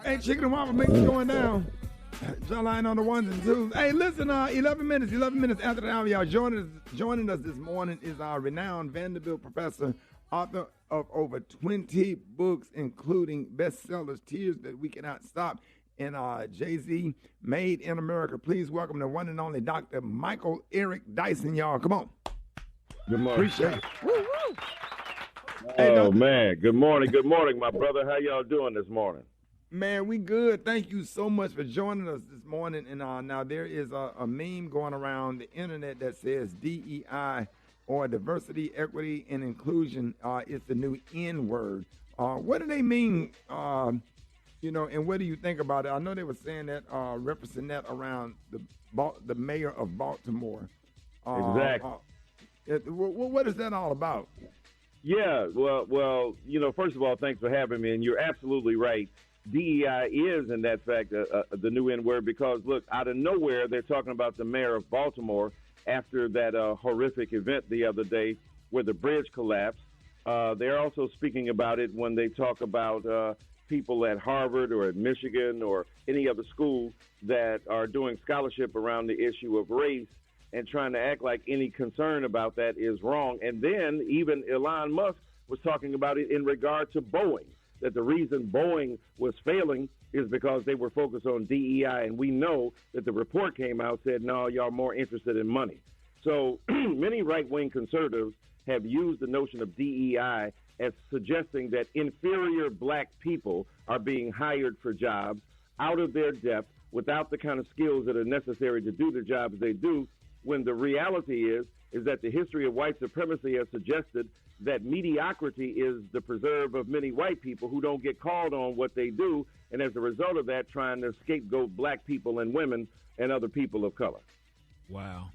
Hey, chicken and waffle makes it going down. Jawline on the ones and twos. Hey, listen, 11 minutes after the hour, y'all. Joining us this morning is our renowned Vanderbilt professor, author of over 20 books, including bestsellers, Tears That We Cannot Stop, and Jay-Z, Made in America. Please welcome the one and only Dr. Michael Eric Dyson, y'all. Come on. Good morning. Appreciate it. Woo, woo. Oh, man. Good morning. Good morning, my brother. How y'all doing this morning? Man, we good. Thank you so much for joining us this morning. And now there is a meme going around the internet that says D.E.I, or diversity, equity, and inclusion is the new N word. What do they mean, and what do you think about it? I know they were saying that, referencing that around the mayor of Baltimore. Exactly. What is that all about? Yeah, well, first of all, thanks for having me, and you're absolutely right. DEI is, in that fact, the new N-word because, look, out of nowhere, they're talking about the mayor of Baltimore after that horrific event the other day where the bridge collapsed. They're also speaking about it when they talk about people at Harvard or at Michigan or any other school that are doing scholarship around the issue of race and trying to act like any concern about that is wrong. And then even Elon Musk was talking about it in regard to Boeing, that the reason Boeing was failing is because they were focused on DEI, and we know that the report came out said, no, y'all more interested in money. So many right-wing conservatives have used the notion of DEI as suggesting that inferior black people are being hired for jobs out of their depth without the kind of skills that are necessary to do the jobs they do, when the reality is that the history of white supremacy has suggested that mediocrity is the preserve of many white people who don't get called on what they do, and as a result of that, trying to scapegoat black people and women and other people of color. Wow.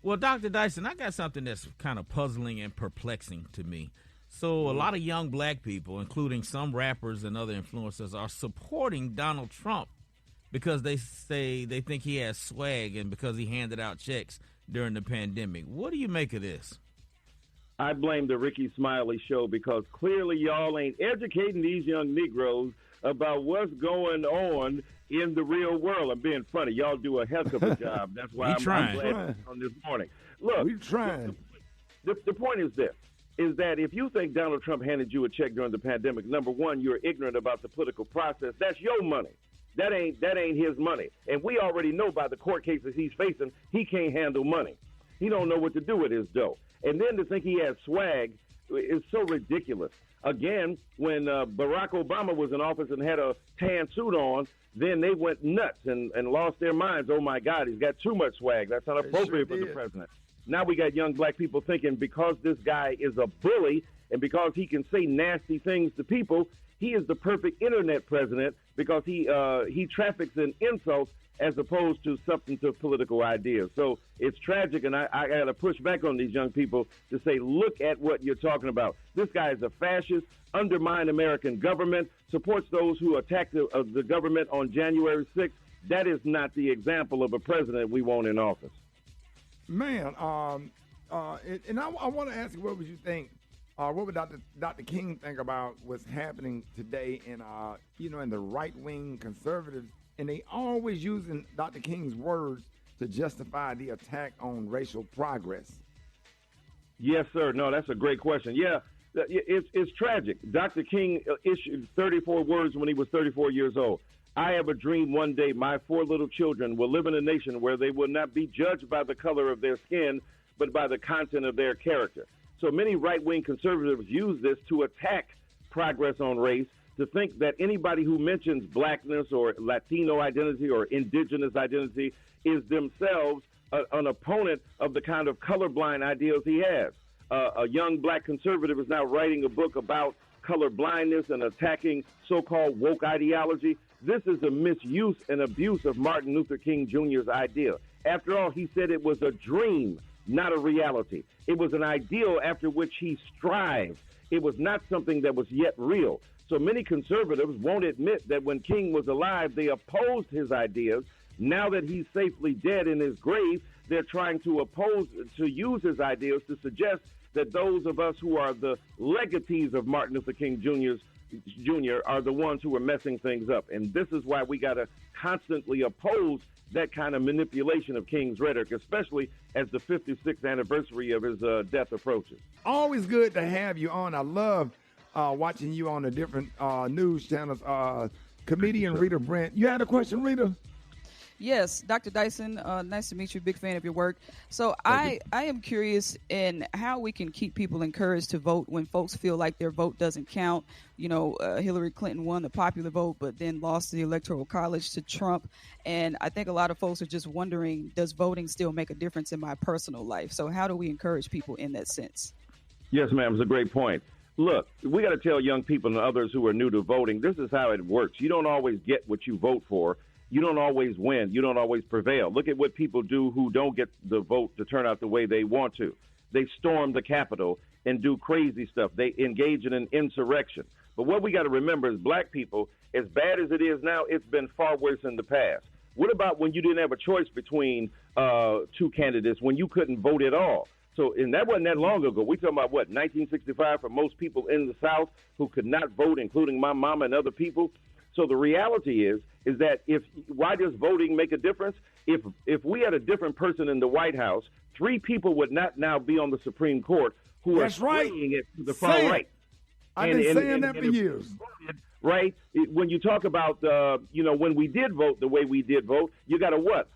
Well, Dr. Dyson, I got something that's kind of puzzling and perplexing to me. So a lot of young black people, including some rappers and other influencers, are supporting Donald Trump because they say they think he has swag and because he handed out checks during the pandemic. What do you make of this? I blame the Rickey Smiley show because clearly y'all ain't educating these young Negroes about what's going on in the real world. I'm being funny. Y'all do a heck of a job. That's why I'm glad on this morning. Look, we trying. The point is this, is that if you think Donald Trump handed you a check during the pandemic, number one, you're ignorant about the political process. That's your money. That ain't his money. And we already know by the court cases he's facing, he can't handle money. He don't know what to do with his dough. And then to think he has swag is so ridiculous. Again, when Barack Obama was in office and had a tan suit on, then they went nuts and lost their minds. Oh, my God, he's got too much swag. That's not appropriate for the president. Now we got young black people thinking because this guy is a bully and because he can say nasty things to people, he is the perfect internet president because he traffics in insults as opposed to substantive political ideas. So it's tragic, and I got to push back on these young people to say, look at what you're talking about. This guy is a fascist, undermines American government, supports those who attacked the government on January 6th. That is not the example of a president we want in office. Man, and I want to ask you, what would you think? What would Dr. King think about what's happening today in the right-wing conservatives? And they always using Dr. King's words to justify the attack on racial progress. Yes, sir. No, that's a great question. Yeah, it's tragic. Dr. King issued 34 words when he was 34 years old. I have a dream one day my 4 little children will live in a nation where they will not be judged by the color of their skin, but by the content of their character. So many right-wing conservatives use this to attack progress on race, to think that anybody who mentions blackness or Latino identity or indigenous identity is themselves an opponent of the kind of colorblind ideals he has. A young black conservative is now writing a book about color blindness and attacking so-called woke ideology. This is a misuse and abuse of Martin Luther King Jr.'s idea. After all, he said it was a dream, not a reality. It was an ideal after which he strived. It was not something that was yet real. So many conservatives won't admit that when King was alive, they opposed his ideas. Now that he's safely dead in his grave, they're trying to use his ideas to suggest that those of us who are the legatees of Martin Luther King Jr.'s Jr., are the ones who are messing things up. And this is why we got to constantly oppose that kind of manipulation of King's rhetoric, especially as the 56th anniversary of his death approaches. Always good to have you on. I love watching you on the different news channels. Comedian Rita Brent. You had a question, Rita? Yes, Dr. Dyson, nice to meet you. Big fan of your work. So I am curious in how we can keep people encouraged to vote when folks feel like their vote doesn't count. You know, Hillary Clinton won the popular vote, but then lost the Electoral College to Trump. And I think a lot of folks are just wondering, does voting still make a difference in my personal life? So how do we encourage people in that sense? Yes, ma'am. It's a great point. Look, we got to tell young people and others who are new to voting, this is how it works. You don't always get what you vote for. You don't always win. You don't always prevail. Look at what people do who don't get the vote to turn out the way they want to. They storm the Capitol and do crazy stuff. They engage in an insurrection. But what we got to remember is black people, as bad as it is now, it's been far worse in the past. What about when you didn't have a choice between two candidates, when you couldn't vote at all? So, and that wasn't that long ago. We're talking about, 1965 for most people in the South who could not vote, including my mama and other people. So the reality is that why does voting make a difference? If we had a different person in the White House, 3 people would not now be on the Supreme Court who are swaying it to the far right. I've been saying that for years. Right? When you talk about, when we did vote the way we did vote, you got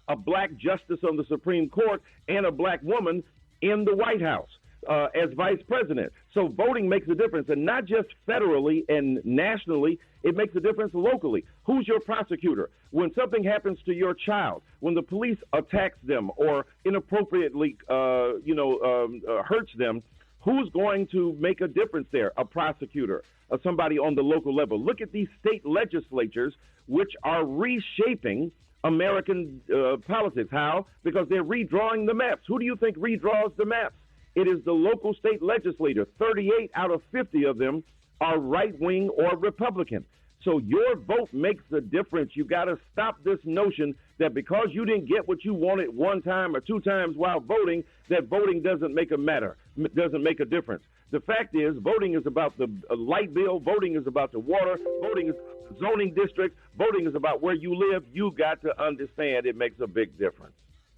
a black justice on the Supreme Court and a black woman in the White House as vice president. So voting makes a difference, and not just federally and nationally. It makes a difference locally. Who's your prosecutor? When something happens to your child, when the police attacks them or inappropriately, hurts them, who's going to make a difference there? A prosecutor, somebody on the local level. Look at these state legislatures, which are reshaping American politics. How? Because they're redrawing the maps. Who do you think redraws the maps? It is the local state legislator. 38 out of 50 of them are right-wing or Republican. So your vote makes a difference. You got to stop this notion that because you didn't get what you wanted one time or 2 times while voting, that voting doesn't make a difference. The fact is, voting is about the light bill. Voting is about the water. Voting is zoning districts. Voting is about where you live. You got to understand it makes a big difference.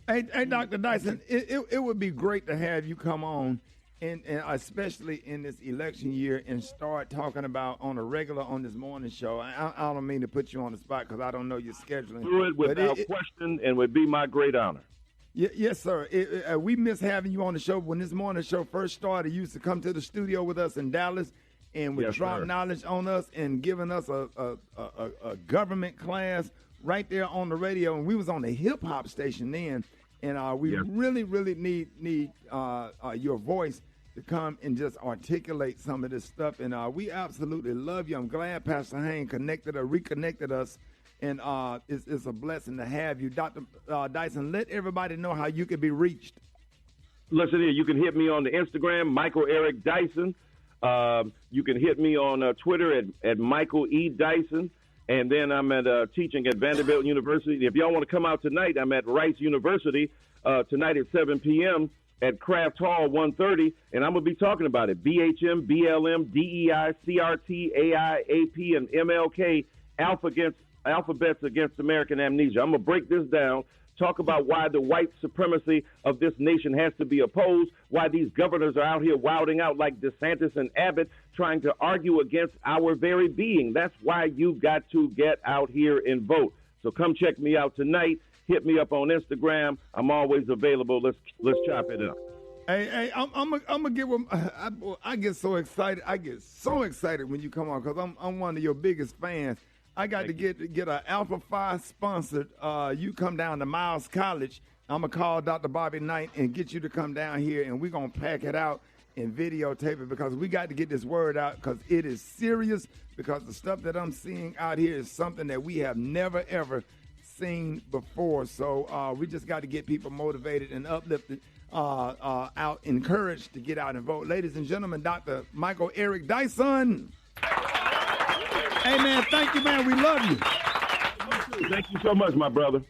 Hey, Dr. Dyson, it would be great to have you come on, and especially in this election year, and start talking about on a regular on this morning show. I don't mean to put you on the spot because I don't know your scheduling. Do it without question, and would be my great honor. Yes, sir. We miss having you on the show. When this morning show first started, you used to come to the studio with us in Dallas and would drop knowledge on us and giving us a government class right there on the radio. And we was on the hip-hop station then, and we really, really need your voice to come and just articulate some of this stuff. And we absolutely love you. I'm glad Pastor Hain reconnected us. And it's a blessing to have you. Dr. Dyson, let everybody know how you can be reached. Listen here, you can hit me on the Instagram, Michael Eric Dyson. You can hit me on Twitter at Michael E. Dyson. And then I'm at teaching at Vanderbilt University. If y'all want to come out tonight, I'm at Rice University tonight at 7 p.m. at Kraft Hall 130. And I'm going to be talking about it. BHM, BLM, DEI, CRT, AI, AP, and MLK, alphabets against American amnesia. I'm going to break this down, talk about why the white supremacy of this nation has to be opposed, why these governors are out here wilding out like DeSantis and Abbott, trying to argue against our very being. That's why you got to get out here and vote. So come check me out tonight. Hit me up on Instagram. I'm always available. Let's chop it up. Hey, I'm gonna give them. I get so excited. I get so excited when you come on because I'm one of your biggest fans. I got to get an Alpha Phi sponsored. You come down to Miles College. I'm going to call Dr. Bobby Knight and get you to come down here, and we're going to pack it out and videotape it because we got to get this word out because it is serious because the stuff that I'm seeing out here is something that we have never, ever seen before. So we just got to get people motivated and uplifted, out, encouraged to get out and vote. Ladies and gentlemen, Dr. Michael Eric Dyson. Hey, man, thank you, man. We love you. Thank you so much, my brother.